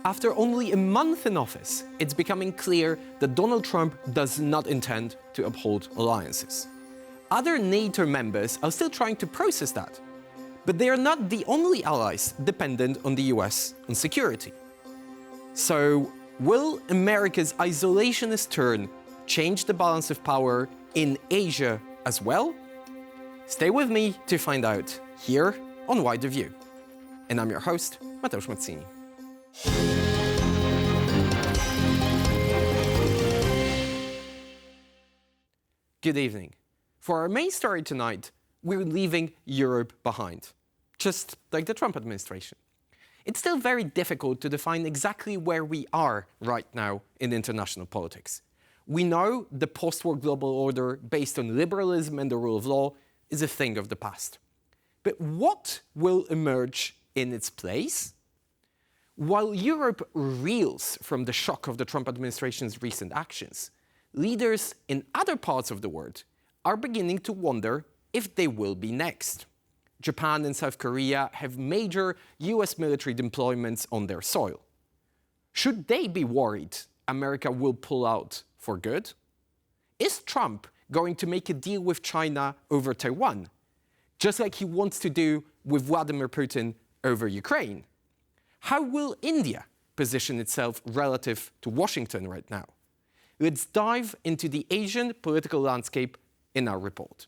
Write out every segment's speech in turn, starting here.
After only a month in office, it's becoming clear that Donald Trump does not intend to uphold alliances. Other NATO members are still trying to process that, but they are not the only allies dependent on the US on security. So, will America's isolationist turn change the balance of power in Asia as well? Stay with me to find out here on Wider View. And I'm your host, Mateusz Mazzini. Good evening. For our main story tonight, we're leaving Europe behind, just like the Trump administration. It's still very difficult to define exactly where we are right now in international politics. We know the post-war global order based on liberalism and the rule of law is a thing of the past. But what will emerge in its place? While Europe reels from the shock of the Trump administration's recent actions, leaders in other parts of the world are beginning to wonder if they will be next. Japan and South Korea have major US military deployments on their soil. Should they be worried America will pull out for good? Is Trump going to make a deal with China over Taiwan, just like he wants to do with Vladimir Putin over Ukraine? How will India position itself relative to Washington right now? Let's dive into the Asian political landscape in our report.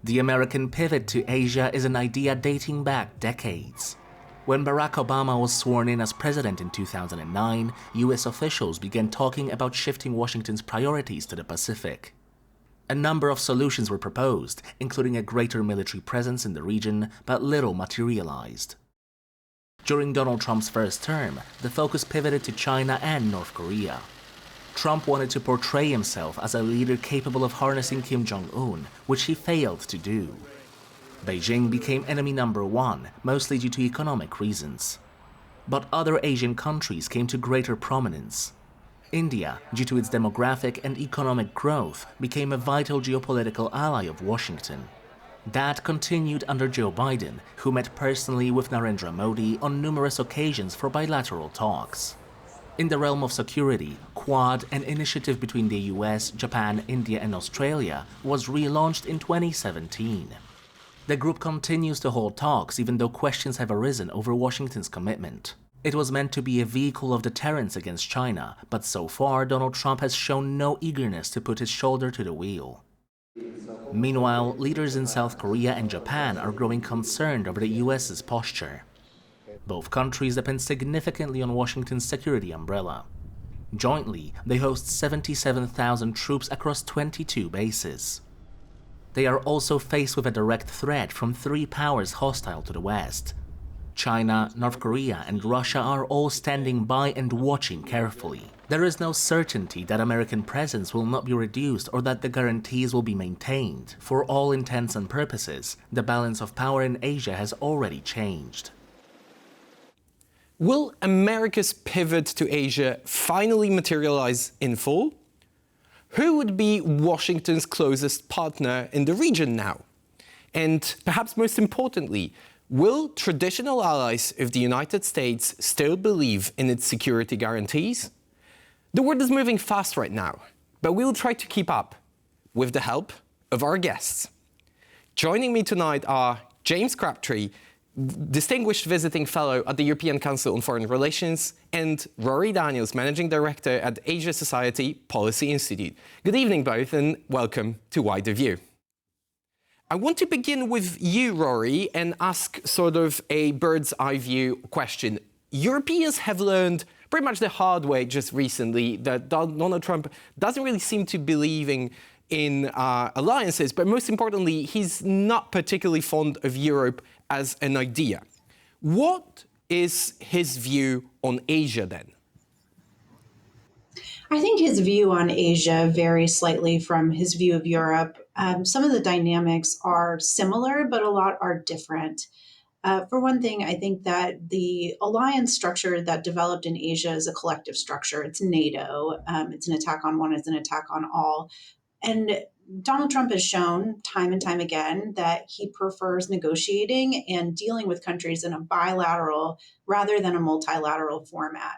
The American pivot to Asia is an idea dating back decades. When Barack Obama was sworn in as president in 2009, US officials began talking about shifting Washington's priorities to the Pacific. A number of solutions were proposed, including a greater military presence in the region, but little materialized. During Donald Trump's first term, the focus pivoted to China and North Korea. Trump wanted to portray himself as a leader capable of harnessing Kim Jong-un, which he failed to do. Beijing became enemy number one, mostly due to economic reasons. But other Asian countries came to greater prominence. India, due to its demographic and economic growth, became a vital geopolitical ally of Washington. That continued under Joe Biden, who met personally with Narendra Modi on numerous occasions for bilateral talks. In the realm of security, Quad, an initiative between the US, Japan, India and Australia, was relaunched in 2017. The group continues to hold talks even though questions have arisen over Washington's commitment. It was meant to be a vehicle of deterrence against China, but so far Donald Trump has shown no eagerness to put his shoulder to the wheel. Meanwhile, leaders in South Korea and Japan are growing concerned over the US's posture. Both countries depend significantly on Washington's security umbrella. Jointly, they host 77,000 troops across 22 bases. They are also faced with a direct threat from three powers hostile to the West. China, North Korea, and Russia are all standing by and watching carefully. There is no certainty that American presence will not be reduced or that the guarantees will be maintained. For all intents and purposes, the balance of power in Asia has already changed. Will America's pivot to Asia finally materialize in full? Who would be Washington's closest partner in the region now? And perhaps most importantly, will traditional allies of the United States still believe in its security guarantees? The world is moving fast right now, but we will try to keep up with the help of our guests. Joining me tonight are James Crabtree, Distinguished Visiting Fellow at the European Council on Foreign Relations, and Rorry Daniels, Managing Director at Asia Society Policy Institute. Good evening both and welcome to Wider View. I want to begin with you, Rorry, and ask sort of a bird's eye view question. Europeans have learned pretty much the hard way just recently that Donald Trump doesn't really seem to believing in alliances, but most importantly, he's not particularly fond of Europe as an idea. What is his view on Asia then? I think his view on Asia varies slightly from his view of Europe. Some of the dynamics are similar, but a lot are different. For one thing, I think that the alliance structure that developed in Asia is a collective structure. It's NATO. It's an attack on one, it's an attack on all. And Donald Trump has shown time and time again that he prefers negotiating and dealing with countries in a bilateral rather than a multilateral format.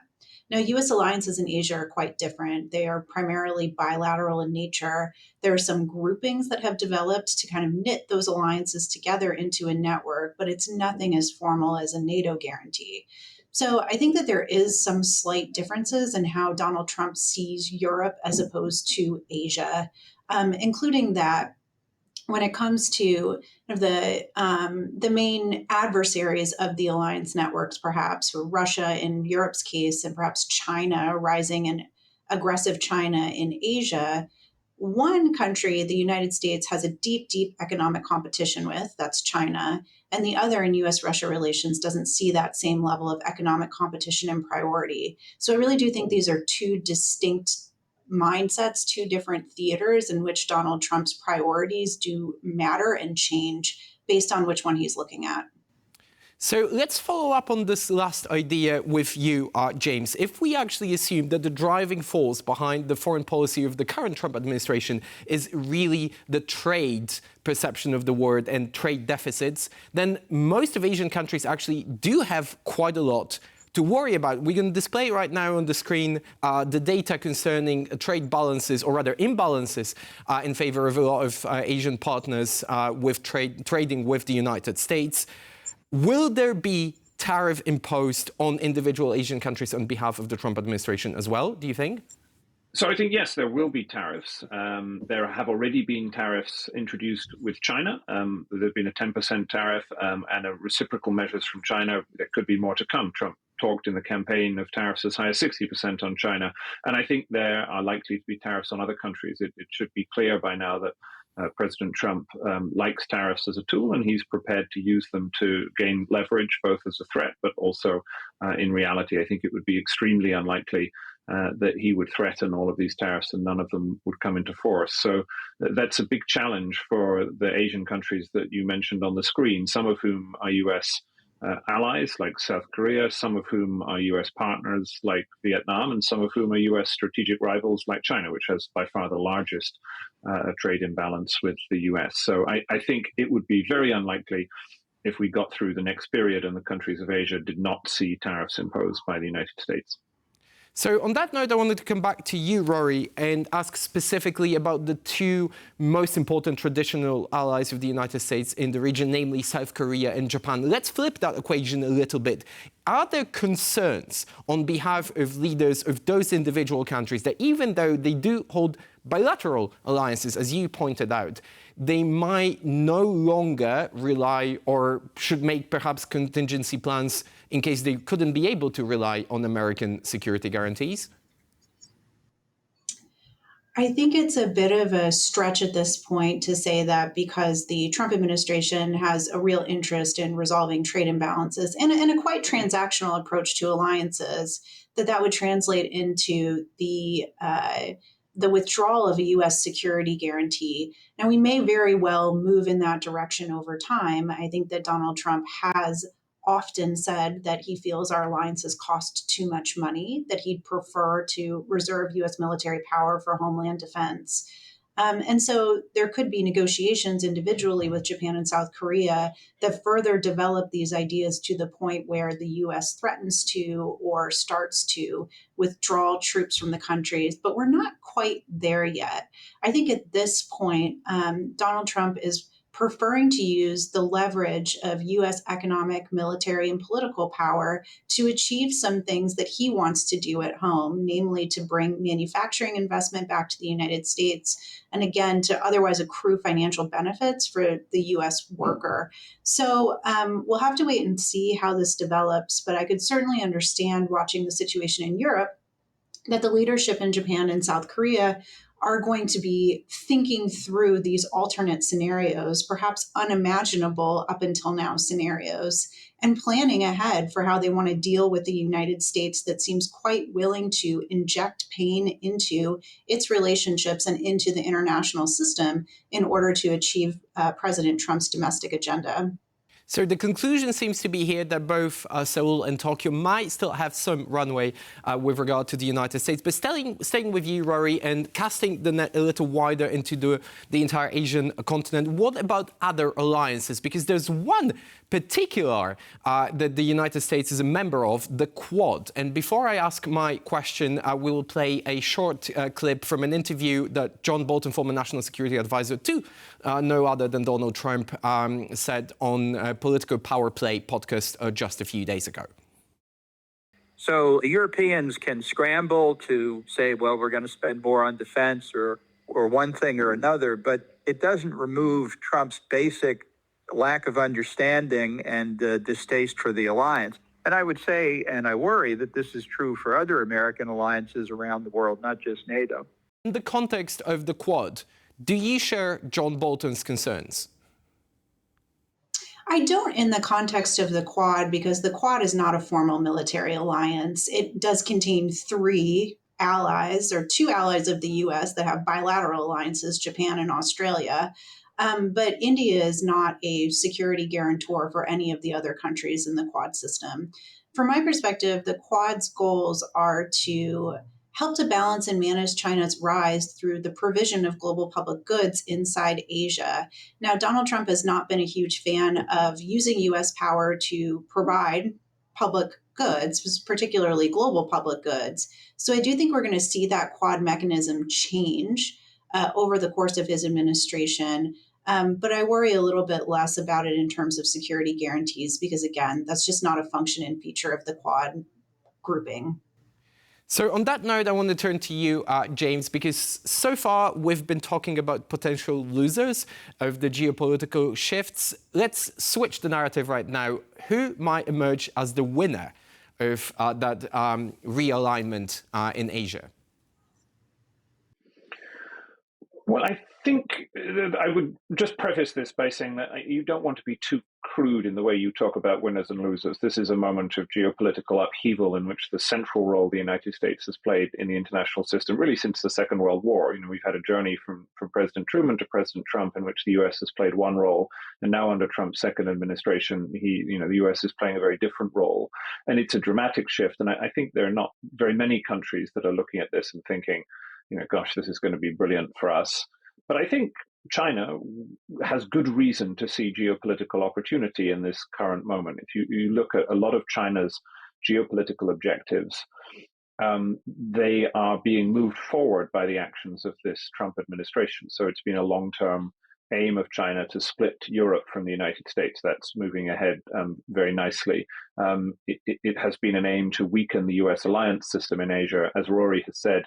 Now, US alliances in Asia are quite different. They are primarily bilateral in nature. There are some groupings that have developed to kind of knit those alliances together into a network, but it's nothing as formal as a NATO guarantee. So I think that there is some slight differences in how Donald Trump sees Europe as opposed to Asia, including that when it comes to the main adversaries of the alliance networks, perhaps Russia in Europe's case, and perhaps China, rising and aggressive China in Asia. One country, the United States, has a deep, deep economic competition with, that's China, and the other in US Russia relations doesn't see that same level of economic competition and priority. So I really do think these are two distinct mindsets, two different theaters in which Donald Trump's priorities do matter and change based on which one he's looking at. So let's follow up on this last idea with you, James. If we actually assume that the driving force behind the foreign policy of the current Trump administration is really the trade perception of the word and trade deficits, then most of Asian countries actually do have quite a lot to worry about. We're going to display right now on the screen the data concerning trade balances, or rather imbalances, in favor of a lot of Asian partners with trading with the United States. Will there be tariff imposed on individual Asian countries on behalf of the Trump administration as well, do you think? So I think, yes, there will be tariffs. There have already been tariffs introduced with China. There's been a 10% tariff and a reciprocal measures from China. There could be more to come. Trump talked in the campaign of tariffs as high as 60% on China. And I think there are likely to be tariffs on other countries. It should be clear by now that President Trump likes tariffs as a tool, and he's prepared to use them to gain leverage, both as a threat, but also in reality. I think it would be extremely unlikely that he would threaten all of these tariffs and none of them would come into force. So that's a big challenge for the Asian countries that you mentioned on the screen, some of whom are US allies like South Korea, some of whom are US partners like Vietnam, and some of whom are US strategic rivals like China, which has by far the largest trade imbalance with the US. So I think it would be very unlikely if we got through the next period and the countries of Asia did not see tariffs imposed by the United States. So on that note, I wanted to come back to you, Rorry, and ask specifically about the two most important traditional allies of the United States in the region, namely South Korea and Japan. Let's flip that equation a little bit. Are there concerns on behalf of leaders of those individual countries that even though they do hold bilateral alliances, as you pointed out, they might no longer rely or should make perhaps contingency plans in case they couldn't be able to rely on American security guarantees? I think it's a bit of a stretch at this point to say that because the Trump administration has a real interest in resolving trade imbalances and a quite transactional approach to alliances, that would translate into the withdrawal of a U.S. security guarantee. Now, we may very well move in that direction over time. I think that Donald Trump has often said that he feels our alliances cost too much money, that he'd prefer to reserve U.S. military power for homeland defense. And so there could be negotiations individually with Japan and South Korea that further develop these ideas to the point where the U.S. threatens to or starts to withdraw troops from the countries. But we're not quite there yet. I think at this point, Donald Trump is preferring to use the leverage of U.S. economic, military, and political power to achieve some things that he wants to do at home, namely to bring manufacturing investment back to the United States, and again, to otherwise accrue financial benefits for the U.S. worker. So we'll have to wait and see how this develops, but I could certainly understand, watching the situation in Europe, that the leadership in Japan and South Korea are going to be thinking through these alternate scenarios, perhaps unimaginable up until now scenarios, and planning ahead for how they want to deal with the United States that seems quite willing to inject pain into its relationships and into the international system in order to achieve President Trump's domestic agenda. So the conclusion seems to be here that both Seoul and Tokyo might still have some runway with regard to the United States. But staying with you, Rorry, and casting the net a little wider into the entire Asian continent, what about other alliances? Because there's one particular that the United States is a member of, the Quad. And before I ask my question, we will play a short clip from an interview that John Bolton, former National Security Advisor to no other than Donald Trump, said on Political Power Play podcast just a few days ago. So the Europeans can scramble to say, well, we're going to spend more on defense or one thing or another, but it doesn't remove Trump's basic lack of understanding and distaste for the alliance. And I would say, and I worry, that this is true for other American alliances around the world, not just NATO. In the context of the Quad, do you share John Bolton's concerns? I don't in the context of the Quad, because the Quad is not a formal military alliance. It does contain three allies, or two allies of the US that have bilateral alliances, Japan and Australia. But India is not a security guarantor for any of the other countries in the Quad system. From my perspective, the Quad's goals are to help to balance and manage China's rise through the provision of global public goods inside Asia. Now, Donald Trump has not been a huge fan of using US power to provide public goods, particularly global public goods. So I do think we're going to see that Quad mechanism change over the course of his administration. But I worry a little bit less about it in terms of security guarantees, because again, that's just not a function and feature of the Quad grouping. So on that note, I want to turn to you, James, because so far we've been talking about potential losers of the geopolitical shifts. Let's switch the narrative right now. Who might emerge as the winner of that realignment in Asia? Well, I think I would just preface this by saying that you don't want to be too crude in the way you talk about winners and losers. This is a moment of geopolitical upheaval in which the central role the United States has played in the international system, really since the Second World War. We've had a journey from President Truman to President Trump in which the US has played one role, and now under Trump's second administration, the US is playing a very different role. And it's a dramatic shift. And I think there are not very many countries that are looking at this and thinking, gosh, this is going to be brilliant for us. But I think China has good reason to see geopolitical opportunity in this current moment. If you look at a lot of China's geopolitical objectives, they are being moved forward by the actions of this Trump administration. So it's been a long-term aim of China to split Europe from the United States. That's moving ahead very nicely. It has been an aim to weaken the US alliance system in Asia. As Rorry has said,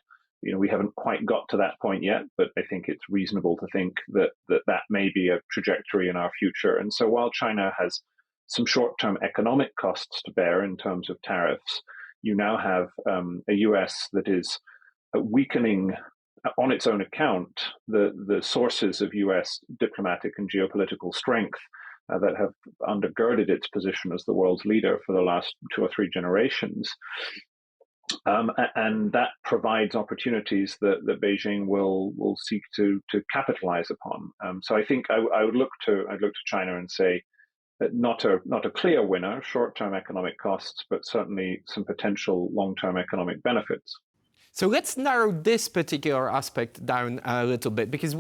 we haven't quite got to that point yet, but I think it's reasonable to think that may be a trajectory in our future. And so while China has some short-term economic costs to bear in terms of tariffs, you now have a US that is weakening on its own account the sources of US diplomatic and geopolitical strength that have undergirded its position as the world's leader for the last 2 or 3 generations. And that provides opportunities that Beijing will seek to capitalize upon. So I think I would look to China and say that not a clear winner, short-term economic costs, but certainly some potential long-term economic benefits. So let's narrow this particular aspect down a little bit, because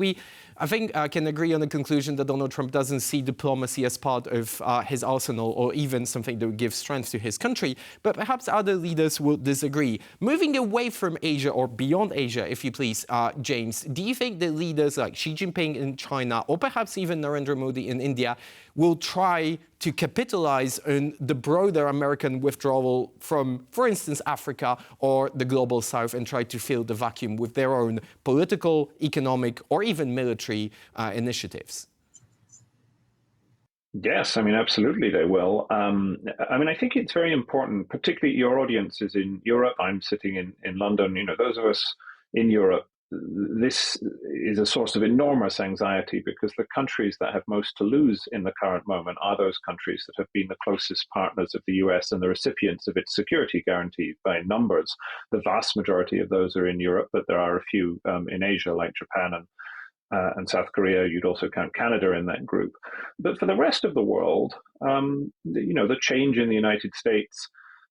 I think, can agree on the conclusion that Donald Trump doesn't see diplomacy as part of his arsenal or even something that would give strength to his country. But perhaps other leaders will disagree. Moving away from Asia, or beyond Asia, if you please, James, do you think that leaders like Xi Jinping in China, or perhaps even Narendra Modi in India, will try to capitalize on the broader American withdrawal from, for instance, Africa or the global south, and try to fill the vacuum with their own political, economic, or even military initiatives? Yes, absolutely they will. I think it's very important, particularly your audience is in Europe. I'm sitting in London. Those of us in Europe, this is a source of enormous anxiety, because the countries that have most to lose in the current moment are those countries that have been the closest partners of the US and the recipients of its security guarantees by numbers. The vast majority of those are in Europe, but there are a few in Asia, like Japan and South Korea. You'd also count Canada in that group. But for the rest of the world, the change in the United States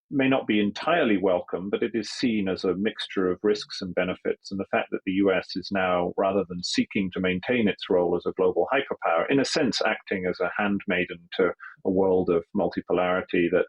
may not be entirely welcome, but it is seen as a mixture of risks and benefits. And the fact that the US is now, rather than seeking to maintain its role as a global hyperpower, in a sense acting as a handmaiden to a world of multipolarity that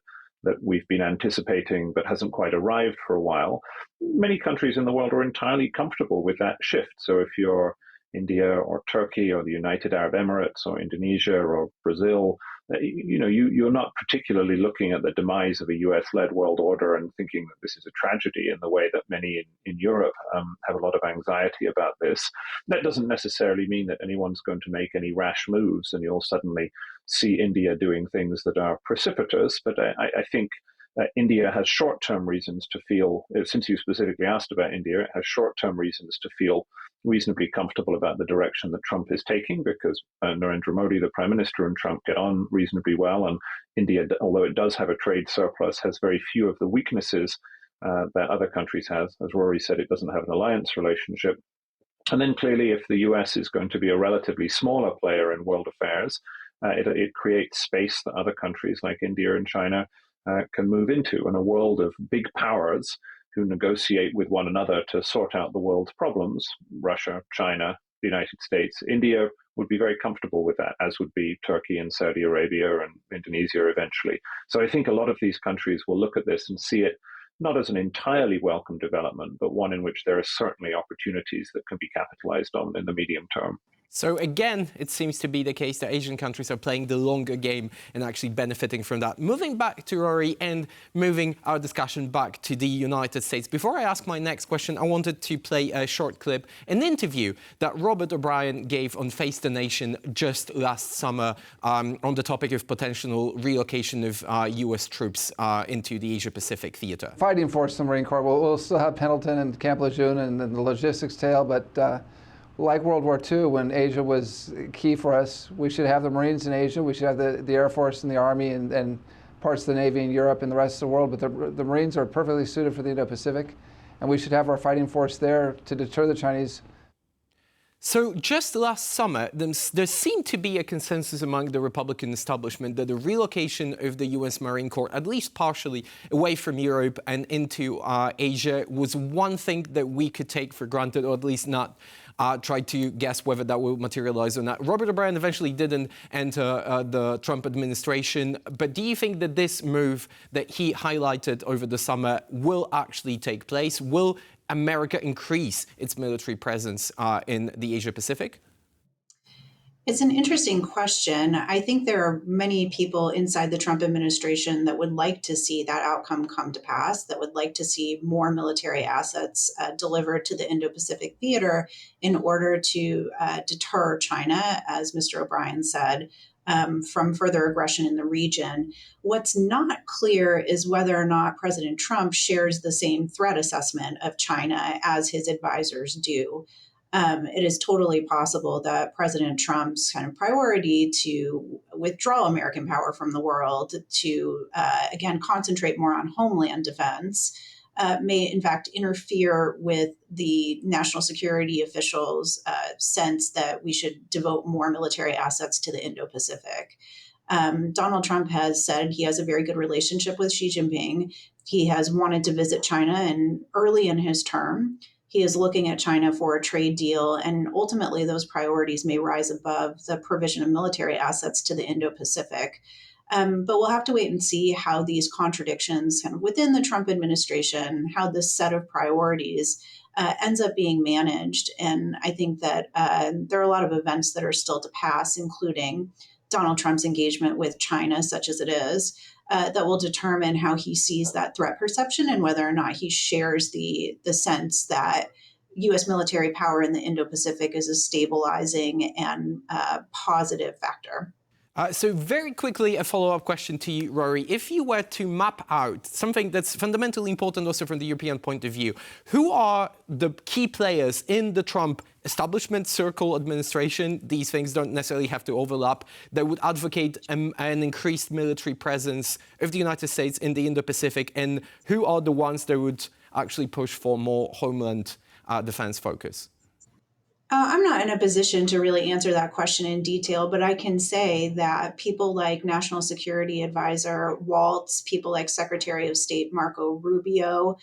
we've been anticipating but hasn't quite arrived for a while, many countries in the world are entirely comfortable with that shift. So if you're India or Turkey or the United Arab Emirates or Indonesia or Brazil, you're not particularly looking at the demise of a US-led world order and thinking that this is a tragedy in the way that many in Europe have a lot of anxiety about this. That doesn't necessarily mean that anyone's going to make any rash moves and you'll suddenly see India doing things that are precipitous, but I think India has short-term reasons to feel, since you specifically asked about India, it has short-term reasons to feel reasonably comfortable about the direction that Trump is taking, because Narendra Modi, the Prime Minister, and Trump get on reasonably well. And India, although it does have a trade surplus, has very few of the weaknesses that other countries have. As Rorry said, it doesn't have an alliance relationship. And then clearly, if the US is going to be a relatively smaller player in world affairs, it creates space that other countries like India and China can move into, in a world of big powers who negotiate with one another to sort out the world's problems. Russia, China, the United States, India would be very comfortable with that, as would be Turkey and Saudi Arabia and Indonesia eventually. So I think a lot of these countries will look at this and see it not as an entirely welcome development, but one in which there are certainly opportunities that can be capitalized on in the medium term. So again, it seems to be the case that Asian countries are playing the longer game and actually benefiting from that. Moving back to Rorry and moving our discussion back to the United States. Before I ask my next question, I wanted to play a short clip, an interview that Robert O'Brien gave on Face the Nation just last summer on the topic of potential relocation of US troops into the Asia-Pacific theater. Fighting force in the Marine Corps, we'll still have Pendleton and Camp Lejeune and the logistics tail, but like World War II, when Asia was key for us, we should have the Marines in Asia, we should have the Air Force and the Army and parts of the Navy in Europe and the rest of the world, but the Marines are perfectly suited for the Indo-Pacific, and we should have our fighting force there to deter the Chinese. So just last summer, there seemed to be a consensus among the Republican establishment that the relocation of the US Marine Corps, at least partially, away from Europe and into Asia was one thing that we could take for granted, or at least not try to guess whether that will materialize or not. Robert O'Brien eventually didn't enter the Trump administration, but do you think that this move that he highlighted over the summer will actually take place? Will America increase its military presence in the Asia-Pacific? It's an interesting question. I think there are many people inside the Trump administration that would like to see that outcome come to pass, that would like to see more military assets delivered to the Indo-Pacific theater in order to deter China, as Mr. O'Brien said, from further aggression in the region. What's not clear is whether or not President Trump shares the same threat assessment of China as his advisors do. It is totally possible that President Trump's kind of priority to withdraw American power from the world, to again concentrate more on homeland defense, may in fact interfere with the national security officials' sense that we should devote more military assets to the Indo-Pacific. Donald Trump has said he has a very good relationship with Xi Jinping. He has wanted to visit China, and early in his term, he is looking at China for a trade deal, and ultimately those priorities may rise above the provision of military assets to the Indo-Pacific. But we'll have to wait and see how these contradictions kind of within the Trump administration, how this set of priorities ends up being managed. And I think that there are a lot of events that are still to pass, including Donald Trump's engagement with China, such as it is, that will determine how he sees that threat perception and whether or not he shares the sense that U.S. military power in the Indo-Pacific is a stabilizing and positive factor. So very quickly, a follow-up question to you, Rorry. If you were to map out something that's fundamentally important also from the European point of view, who are the key players in the Trump establishment circle administration, these things don't necessarily have to overlap, that would advocate an increased military presence of the United States in the Indo-Pacific, and who are the ones that would actually push for more homeland defense focus? I'm not in a position to really answer that question in detail, but I can say that people like National Security Advisor Waltz, people like Secretary of State Marco Rubio,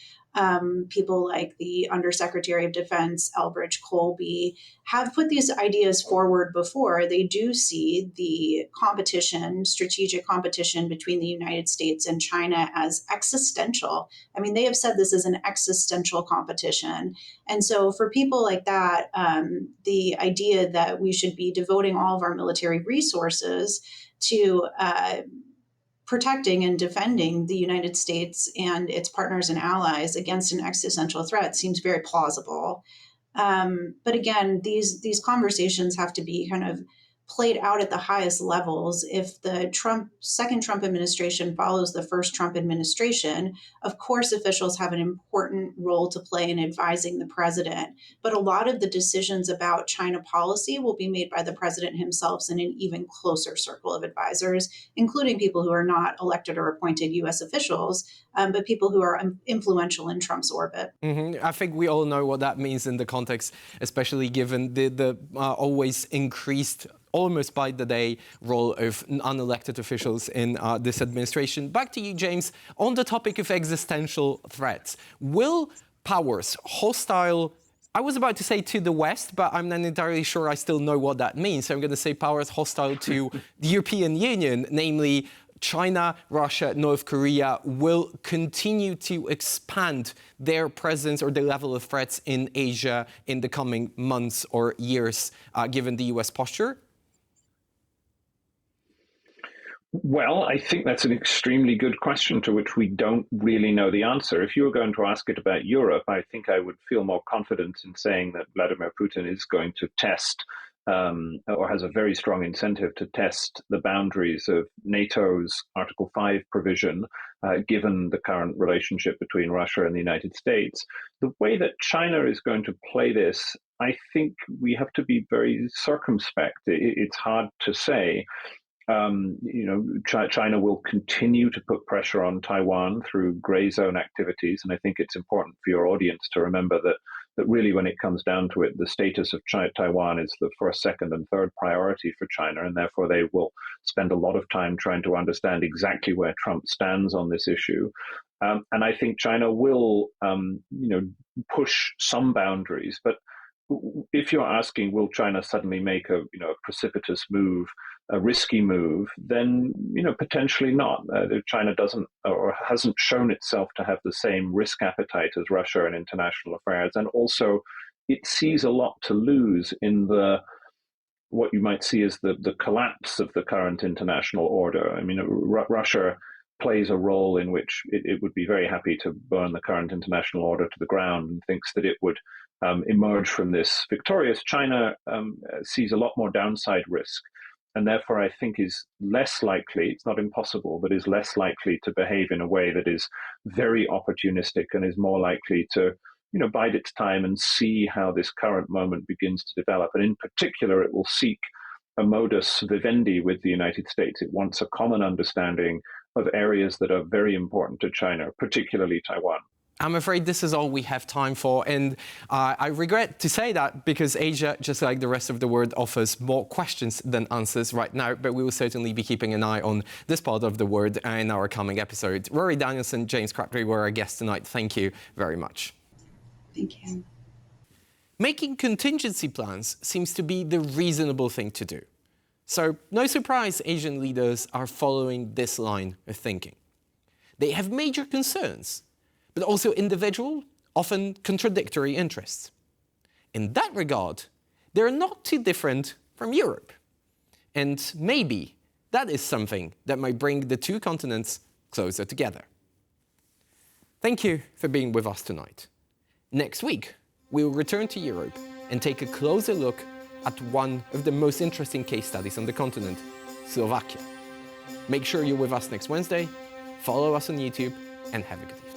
people like the Undersecretary of Defense Elbridge Colby have put these ideas forward before. They do see the competition, strategic competition between the United States and China as existential. I mean, they have said this is an existential competition. And so, for people like that, the idea that we should be devoting all of our military resources to protecting and defending the United States and its partners and allies against an existential threat seems very plausible. But again, these conversations have to be kind of played out at the highest levels. If the second Trump administration follows the first Trump administration, of course, officials have an important role to play in advising the president. But a lot of the decisions about China policy will be made by the president himself and an even closer circle of advisors, including people who are not elected or appointed U.S. officials, but people who are influential in Trump's orbit. I think we all know what that means in the context, especially given the always increased, almost by the day, role of unelected officials in this administration. Back to you, James. On the topic of existential threats, will powers hostile, I was about to say to the West, but I'm not entirely sure I still know what that means. So I'm going to say powers hostile to the European Union, namely China, Russia, North Korea, will continue to expand their presence or the level of threats in Asia in the coming months or years, given the US posture? Well, I think that's an extremely good question to which we don't really know the answer. If you were going to ask it about Europe, I think I would feel more confident in saying that Vladimir Putin is going to test or has a very strong incentive to test the boundaries of NATO's Article 5 provision, given the current relationship between Russia and the United States. The way that China is going to play this, I think we have to be very circumspect. It's hard to say. China will continue to put pressure on Taiwan through gray zone activities. And I think it's important for your audience to remember that really, when it comes down to it, the status of Taiwan is the first, second, and third priority for China. And therefore, they will spend a lot of time trying to understand exactly where Trump stands on this issue. And I think China will, push some boundaries. But if you're asking, will China suddenly make a precipitous move, a risky move, then potentially not. China doesn't or hasn't shown itself to have the same risk appetite as Russia in international affairs, and also it sees a lot to lose in what you might see as the collapse of the current international order. I mean, Russia plays a role in which it would be very happy to burn the current international order to the ground and thinks that it would emerge from this victorious. China sees a lot more downside risk, and therefore I think is less likely, it's not impossible, but is less likely to behave in a way that is very opportunistic and is more likely to bide its time and see how this current moment begins to develop. And in particular, it will seek a modus vivendi with the United States. It wants a common understanding of areas that are very important to China, particularly Taiwan. I'm afraid this is all we have time for, and I regret to say that because Asia, just like the rest of the world, offers more questions than answers right now, but we will certainly be keeping an eye on this part of the world in our coming episode. Rorry Daniels and James Crabtree were our guests tonight. Thank you very much. Thank you. Making contingency plans seems to be the reasonable thing to do. So no surprise Asian leaders are following this line of thinking. They have major concerns, but also individual, often contradictory interests. In that regard, they're not too different from Europe. And maybe that is something that might bring the two continents closer together. Thank you for being with us tonight. Next week, we will return to Europe and take a closer look at one of the most interesting case studies on the continent, Slovakia. Make sure you're with us next Wednesday, follow us on YouTube, and have a good evening.